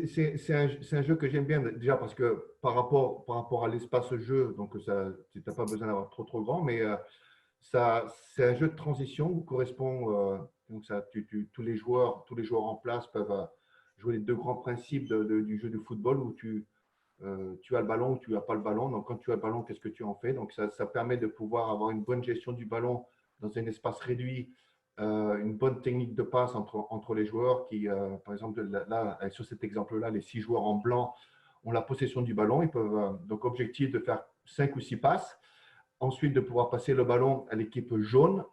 C'est un jeu que j'aime bien déjà parce que par rapport à l'espace jeu, donc ça, tu n'as pas besoin d'avoir trop grand, mais c'est un jeu de transition où correspond, donc ça, tous les joueurs en place peuvent jouer les deux grands principes du jeu de football où tu as le ballon ou tu n'as pas le ballon. Donc, quand tu as le ballon, qu'est-ce que tu en fais? Donc, ça permet de pouvoir avoir une bonne gestion du ballon dans un espace réduit, une bonne technique de passe entre les joueurs qui, par exemple, là, sur cet exemple-là, les 6 joueurs en blanc ont la possession du ballon. Ils peuvent, donc, objectif de faire 5 ou 6 passes. Ensuite, de pouvoir passer le ballon à l'équipe jaune.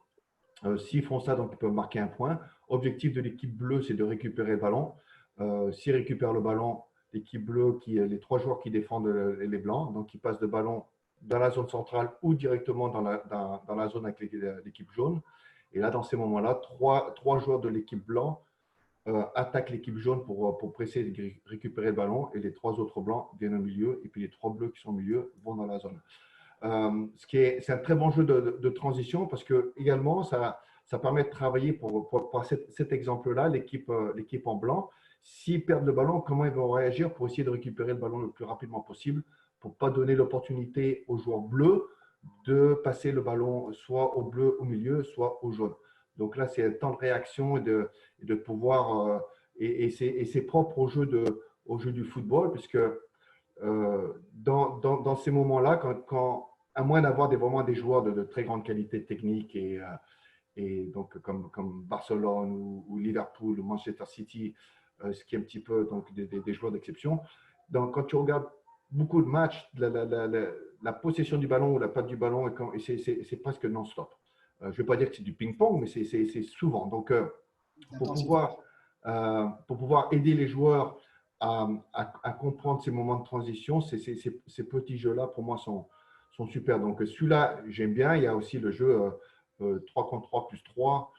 S'ils font ça, donc ils peuvent marquer un point. Objectif de l'équipe bleue, c'est de récupérer le ballon. S'ils récupèrent le ballon, l'équipe bleue, les 3 joueurs qui défendent les blancs, donc ils passent le ballon dans la zone centrale ou directement dans la zone avec l'équipe jaune. Et là, dans ces moments-là, trois joueurs de l'équipe blanc attaquent l'équipe jaune pour presser et récupérer le ballon. Et les 3 autres blancs viennent au milieu. Et puis les 3 bleus qui sont au milieu vont dans la zone. C'est un très bon jeu de transition parce que également ça permet de travailler pour cet exemple-là, l'équipe en blanc. S'ils perdent le ballon, comment ils vont réagir pour essayer de récupérer le ballon le plus rapidement possible pour ne pas donner l'opportunité aux joueurs bleus de passer le ballon soit au bleu au milieu, soit au jaune. Donc là, c'est un temps de réaction et de pouvoir, et c'est propre au jeu du football, puisque dans ces moments-là, à moins d'avoir vraiment des joueurs de très grande qualité technique et donc comme Barcelone ou Liverpool ou Manchester City, ce qui est un petit peu donc, des joueurs d'exception. Donc, quand tu regardes beaucoup de matchs, la possession du ballon ou la patte du ballon, c'est presque non-stop. Je ne vais pas dire que c'est du ping-pong, mais c'est souvent. Donc, pour pouvoir aider les joueurs à comprendre ces moments de transition, ces petits jeux-là, pour moi, sont super. Donc, celui-là, j'aime bien. Il y a aussi le jeu 3 contre 3 plus 3.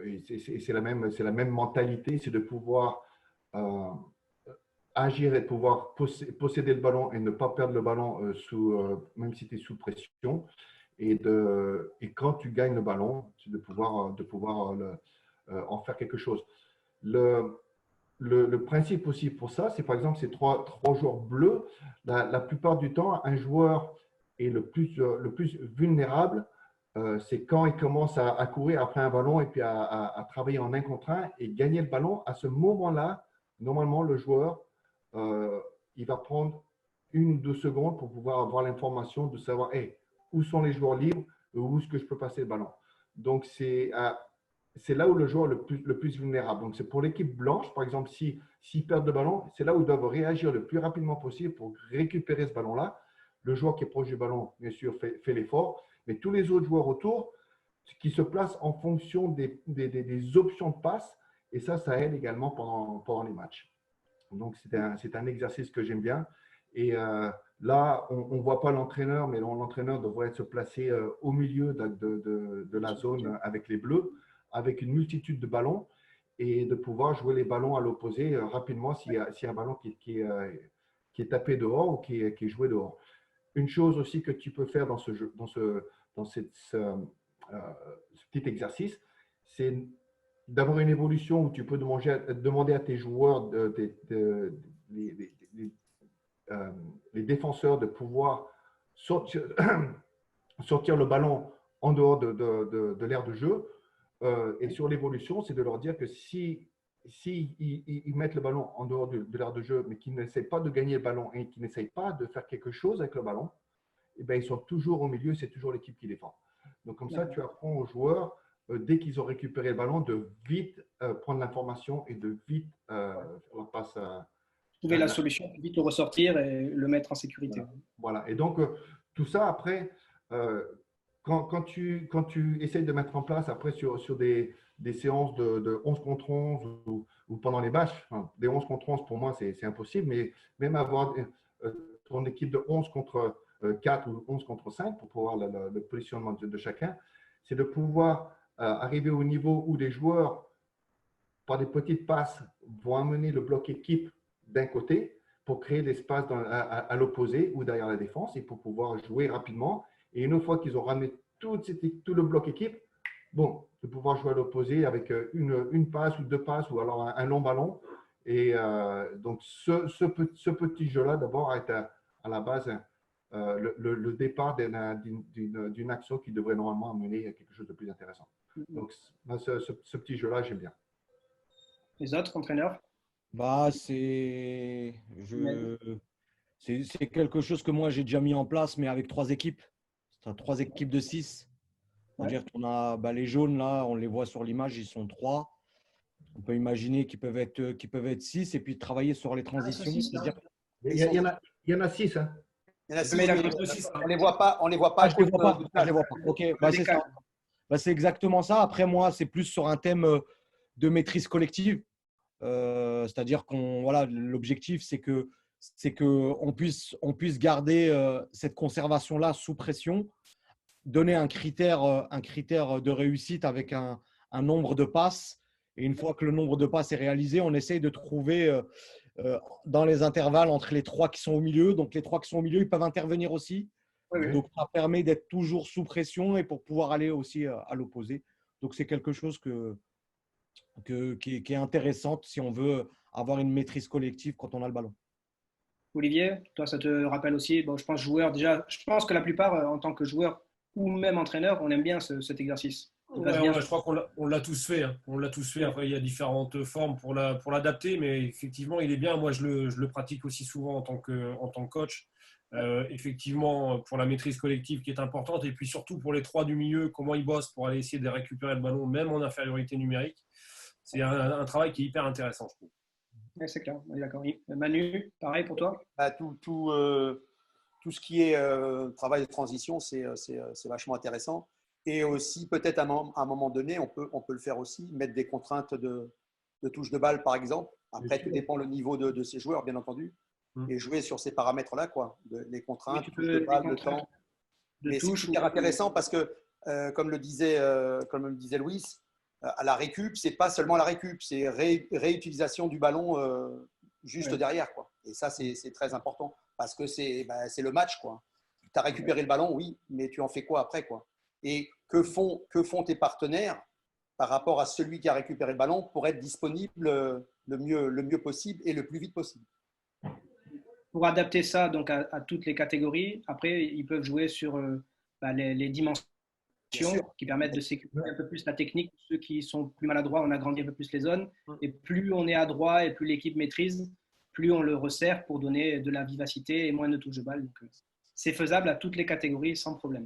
Et c'est la même mentalité, c'est de pouvoir agir et de pouvoir posséder le ballon et ne pas perdre le ballon même si tu es sous pression. Et quand tu gagnes le ballon, c'est de pouvoir en faire quelque chose. Le principe aussi pour ça, c'est par exemple ces trois joueurs bleus. La plupart du temps, un joueur est le plus vulnérable, c'est quand il commence à courir après un ballon et puis à travailler en 1 contre 1 et gagner le ballon. À ce moment-là, normalement, le joueur, il va prendre 1 ou 2 secondes pour pouvoir avoir l'information de savoir où sont les joueurs libres, où est-ce que je peux passer le ballon. Donc, c'est là où le joueur est le plus vulnérable. Donc, c'est pour l'équipe blanche, par exemple, s'ils perdent le ballon, c'est là où ils doivent réagir le plus rapidement possible pour récupérer ce ballon-là. Le joueur qui est proche du ballon, bien sûr, fait l'effort, mais tous les autres joueurs autour qui se placent en fonction des options de passe, et ça aide également pendant les matchs. Donc, c'est un exercice que j'aime bien. Et là, on ne voit pas l'entraîneur, mais l'entraîneur devrait se placer au milieu de la zone avec les bleus, avec une multitude de ballons et de pouvoir jouer les ballons à l'opposé rapidement s'il y a un ballon qui est tapé dehors ou qui est joué dehors. Une chose aussi que tu peux faire dans ce petit exercice, c'est d'avoir une évolution où tu peux demander à tes joueurs, les défenseurs, de pouvoir sortir le ballon en dehors de l'aire de jeu. Et sur l'évolution, c'est de leur dire que si ils mettent le ballon en dehors de l'aire de jeu, mais qu'ils n'essayent pas de gagner le ballon et qu'ils n'essayent pas de faire quelque chose avec le ballon, eh bien, ils sont toujours au milieu, c'est toujours l'équipe qui défend. Donc, comme ça, tu apprends aux joueurs, dès qu'ils ont récupéré le ballon, de vite prendre l'information et de vite faire la passe. Trouver la solution, vite le ressortir et le mettre en sécurité. Voilà. Et donc, tout ça, après, quand tu essayes de mettre en place, après, sur des séances de 11 contre 11 ou pendant les matchs, des 11 contre 11, pour moi, c'est impossible, mais même avoir ton équipe de 11 contre 4 ou 11 contre 5 pour pouvoir le positionnement de chacun, c'est de pouvoir arriver au niveau où les joueurs, par des petites passes, vont amener le bloc équipe d'un côté pour créer l'espace à l'opposé ou derrière la défense et pour pouvoir jouer rapidement. Et une fois qu'ils ont ramené tout le bloc équipe, bon, de pouvoir jouer à l'opposé avec une passe ou 2 passes ou alors un long ballon Et donc, ce petit jeu-là, d'abord, est à la base le départ d'une action qui devrait normalement amener à quelque chose de plus intéressant. Donc, ce petit jeu-là, j'aime bien. Les autres entraîneurs? Bah, c'est quelque chose que moi j'ai déjà mis en place, mais avec 3 équipes. C'est 3 équipes de 6. C'est-à-dire qu'on a les jaunes là, on les voit sur l'image, ils sont 3. On peut imaginer qu'ils peuvent être 6 et puis travailler sur les transitions. Il y en a 6. Hein. Il y en a 6, Mais mais on ne les voit pas. On les voit pas. Ah, je ne les vois pas. Je les vois pas. Ok, c'est ça. C'est exactement ça. Après, moi, c'est plus sur un thème de maîtrise collective. C'est-à-dire l'objectif, c'est que on puisse garder cette conservation-là sous pression, donner un critère de réussite avec un nombre de passes. Et une fois que le nombre de passes est réalisé, on essaye de trouver dans les intervalles entre les 3 qui sont au milieu. Donc, les 3 qui sont au milieu, ils peuvent intervenir aussi. Oui. Donc, ça permet d'être toujours sous pression et pour pouvoir aller aussi à l'opposé. Donc, c'est quelque chose qui est intéressante si on veut avoir une maîtrise collective quand on a le ballon. Olivier, toi, ça te rappelle aussi, je pense joueur, déjà, je pense que la plupart, en tant que joueur ou même entraîneur, on aime bien cet exercice. Je crois qu'on l'a tous fait. Hein. On l'a tous fait. Après, il y a différentes formes pour l'adapter, mais effectivement, il est bien. Moi, je le pratique aussi souvent en tant que coach. Effectivement, pour la maîtrise collective qui est importante, et puis surtout pour les 3 du milieu, comment ils bossent pour aller essayer de récupérer le ballon, même en infériorité numérique. C'est un travail qui est hyper intéressant, je trouve. Oui, c'est clair, on est d'accord. Manu, pareil pour toi? Tout ce qui est travail de transition, c'est vachement intéressant. Et aussi, peut-être à un moment donné, on peut le faire aussi, mettre des contraintes de touche de balle, par exemple. Après, tout dépend le niveau de ces joueurs, bien entendu. Et jouer sur ces paramètres-là, les contraintes, touche de balle, le temps. Mais c'est super intéressant parce que, comme le disait Louis, à la récup, c'est pas seulement la récup, c'est réutilisation du ballon juste derrière, quoi. Et ça, c'est très important parce que c'est le match, quoi. Tu as récupéré le ballon, oui, mais tu en fais quoi après, quoi. Et que font tes partenaires par rapport à celui qui a récupéré le ballon pour être disponible le mieux possible et le plus vite possible. Pour adapter ça donc à toutes les catégories, après, ils peuvent jouer sur les dimensions qui permettent de sécuriser un peu plus la technique. Ceux qui sont plus maladroits, on agrandit un peu plus les zones. Et plus on est adroit et plus l'équipe maîtrise, plus on le resserre pour donner de la vivacité et moins de touches de balle. Donc, c'est faisable à toutes les catégories sans problème.